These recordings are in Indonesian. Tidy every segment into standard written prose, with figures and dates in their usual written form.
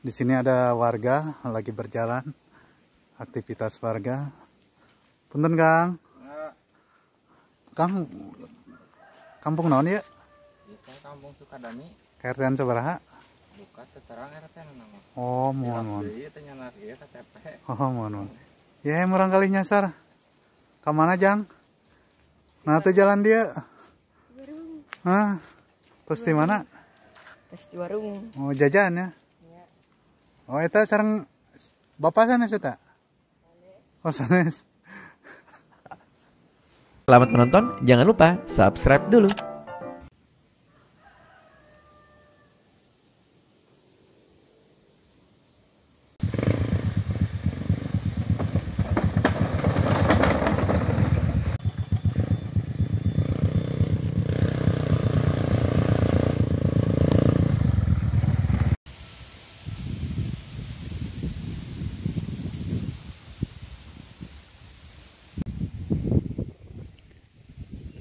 Di sini ada warga lagi berjalan, aktivitas warga. Punten Kang. Kang, kampung naon ya? Kita kampung Sukadani. KRT-an sabaraha? Buka terang RT nama. Oh, mohon. Iya, tanya lagi ya KTP. Oh, mohon. Ya, murang kali nyasar. Kamana Jang? Nah, tuh jalan dia. Warung. Hah? Terus di mana? Terus di warung. Oh, jajan ya? Ya. Oh, eta sareng bapak sanes eta? Oh, sanes. Selamat menonton, jangan lupa subscribe dulu.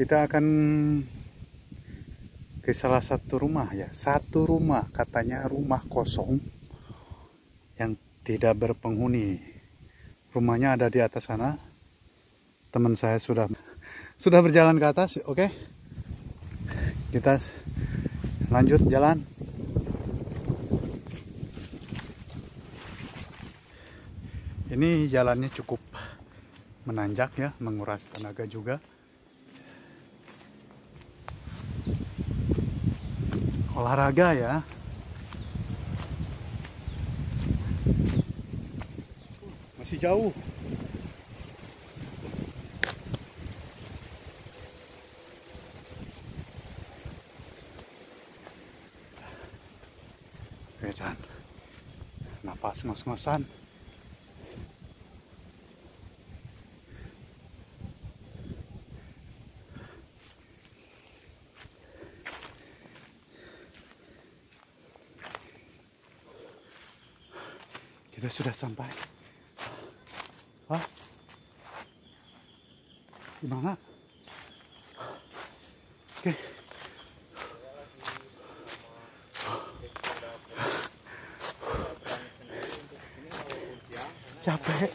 Kita akan ke salah satu rumah ya. Satu rumah, katanya rumah kosong yang tidak berpenghuni. Rumahnya ada di atas sana. Teman saya sudah berjalan ke atas. Oke. Kita lanjut jalan. Ini jalannya cukup menanjak ya, menguras tenaga juga. Olahraga ya. Masih jauh. Dan napas ngos-ngosan. Kita sudah sampai. Wah, di mana? Oke. Capek.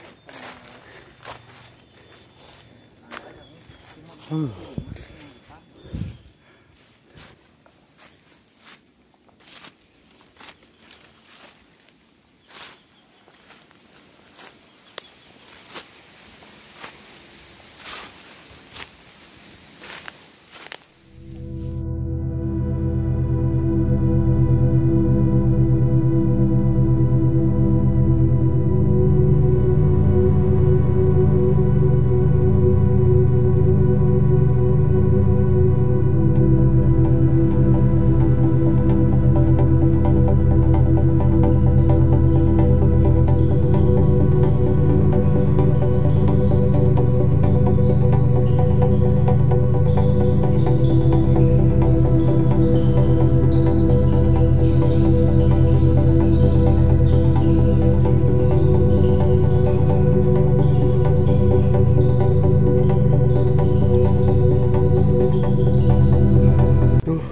Tuh,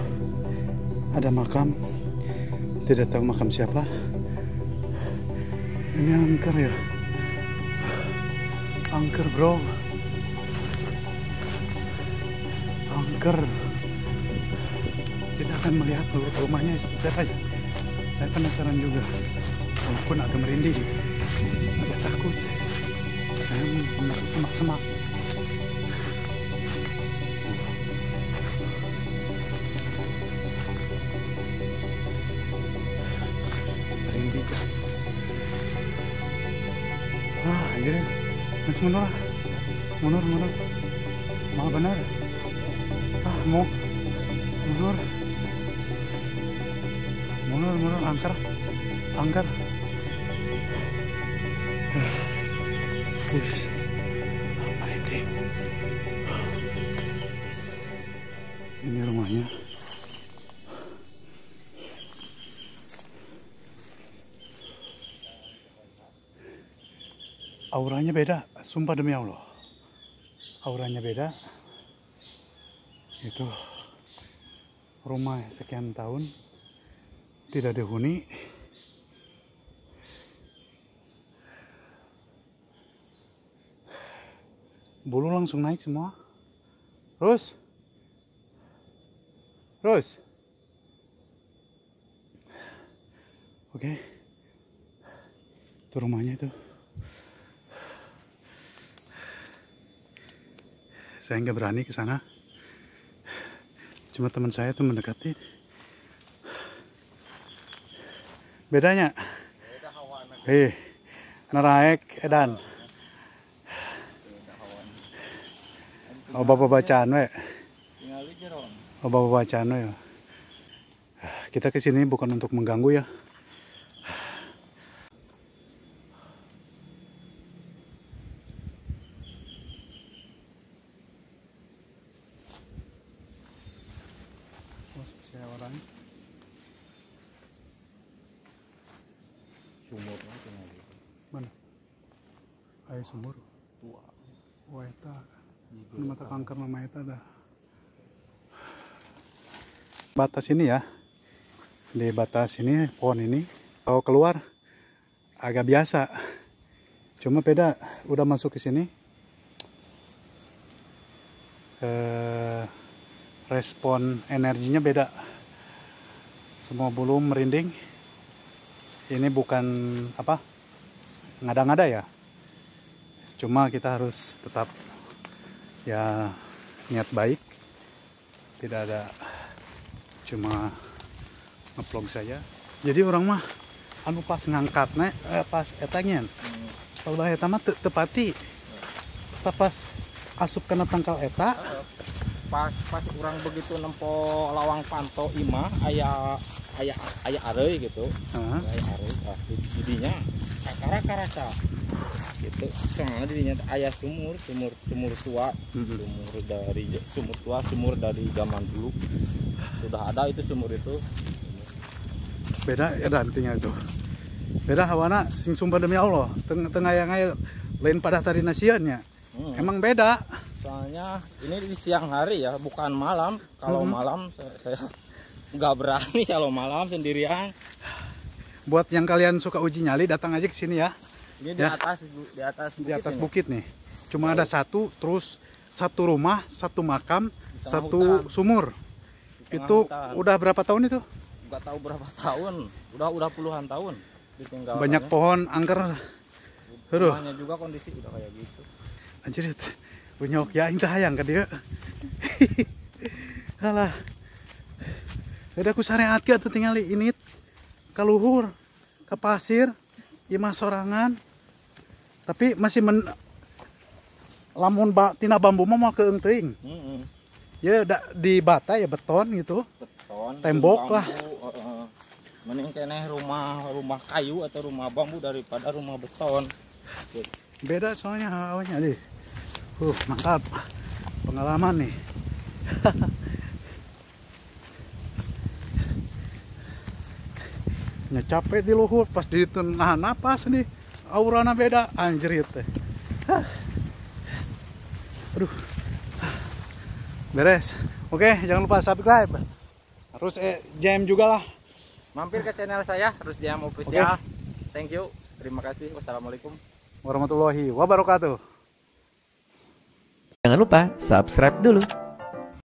ada makam. Tidak tahu makam siapa. Ini angker ya. Angker bro. Angker. Kita akan melihat rumahnya seperti apa ya. Saya penasaran juga. Walaupun agak merinding, agak takut. Saya menakut semak-semak. Merinding. Ah, anjir. Mas mundur. Mundur. Mau benar. Ah, mau. Mundur, angker. Apa ini? Ini rumahnya. Auranya beda, sumpah demi Allah. Auranya beda. Itu rumah sekian tahun tidak dihuni, Bulu langsung naik semua. Terus. Oke. Itu rumahnya itu. Saya nggak berani ke sana. Cuma teman saya tuh mendekati. Bedanya? Naraek edan. Oh, bapak bacaan we. Oh, bapak bacaan we. Kita ke sini bukan untuk mengganggu ya. Orang Sumur tinggal di mana? Air sumur. tua. Oh, eta. Ini mata kanker mama eta dah. Batas ini ya. Di batas ini, pohon ini, kalau keluar agak biasa. Cuma beda, udah masuk ke sini. Respon energinya beda. Semua bulu merinding. Ini bukan apa? Ngada-ngada ya. Cuma kita harus tetap ya niat baik. Tidak ada cuma ngeplog saja. Jadi orang mah anu pas ngangkatnya pas etanya. Kalau bah eta mah tepati. Pas asup kena tangkal eta. Pas orang begitu nempo lawang panto imah aya areuy gitu. Aya areuy jadinya karasa gitu. Soalnya dirinya aya sumur tua. Sumur dari zaman dulu. Sudah ada itu sumur itu. Beda ya nantinya itu. Beda hawana sing sumpah demi Allah. Tengah lain pada tadi nasiannya. Emang beda. Soalnya ini di siang hari ya, bukan malam. Kalau malam saya nggak berani kalau malam sendirian. Buat yang kalian suka uji nyali datang aja ke sini ya. Ini di Ya. di atas Bukit nih. Cuma ada satu, terus satu rumah, satu makam, tengah satu hutan. sumur. Tengah Itu hutan. udah berapa tahun itu? Nggak tahu berapa tahun. Udah puluhan tahun ditinggal. Banyak pohon angker. Aduh. Rumahnya juga kondisi udah kayak gitu. Anjir, punya ya intah hayang ka dieu. Halah. Udah aku sareat ke atuh tingali ini ka luhur, ke pasir, imah sorangan. Tapi masih lamun tina bambu mah moal keung teuing. Ya di bata ya beton gitu. Beton. Tembok bambu, lah. Mending keneh rumah kayu atau rumah bambu daripada rumah beton. Gitu. Beda soalnya awalnya deh. Mantap. Pengalaman nih. Capek di luhur pas di tengah napas nih. Aurana beda anjrit teh. Aduh. Beres. Oke, jangan lupa subscribe. Harus jam juga lah. Mampir ke channel saya, Rus Jam Official. Thank you. Terima kasih. Wassalamualaikum Warahmatullahi wabarakatuh. Jangan lupa subscribe dulu.